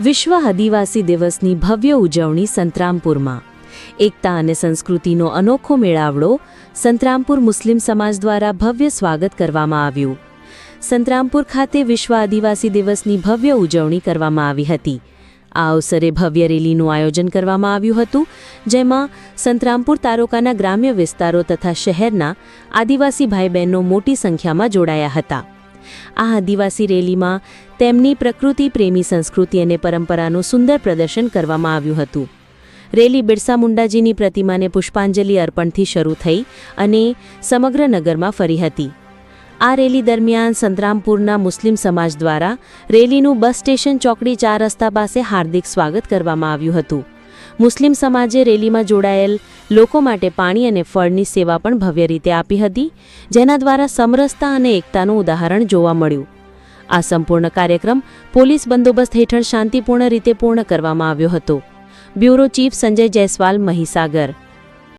વિશ્વ આદિવાસી દિવસની ભવ્ય ઉજવણી સંતરામપુરમાં. એકતા અને સંસ્કૃતિનો અનોખો મેળાવડો સંતરામપુર મુસ્લિમ સમાજ દ્વારા ભવ્ય સ્વાગત કરવામાં આવ્યું. સંતરામપુર ખાતે વિશ્વ આદિવાસી દિવસની ભવ્ય ઉજવણી કરવામાં આવી હતી. આ અવસરે ભવ્ય રેલીનું આયોજન કરવામાં આવ્યું હતું, જેમાં સંતરામપુર તાલુકાના ગ્રામ્ય વિસ્તારો તથા શહેરના આદિવાસી ભાઈ બહેનો મોટી સંખ્યામાં જોડાયા હતા. આ આદિવાસી રેલીમાં તેમની પ્રકૃતિ પ્રેમી સંસ્કૃતિ અને પરંપરાનું સુંદર પ્રદર્શન કરવામાં આવ્યું હતું. રેલી બિરસા મુંડાજીની પ્રતિમાને પુષ્પાંજલિ અર્પણથી શરૂ થઈ અને સમગ્ર નગરમાં ફરી હતી. આ રેલી દરમિયાન સંતરામપુરના મુસ્લિમ સમાજ દ્વારા રેલીનું બસ સ્ટેશન ચોકડી 4 રસ્તા પાસે હાર્દિક સ્વાગત કરવામાં આવ્યું હતું. મુસ્લિમ સમાજે રેલીમાં જોડાયેલ લોકો માટે પાણી અને ફળની સેવા પણ ભવ્ય રીતે આપી હતી, જેના દ્વારા સમરસતા અને એકતાનું ઉદાહરણ જોવા મળ્યું. આ સંપૂર્ણ કાર્યક્રમ પોલીસ બંદોબસ્ત હેઠળ શાંતિપૂર્ણ રીતે પૂર્ણ કરવામાં આવ્યો હતો. Bureau chief Sanjay Jaiswal, Mahisagar.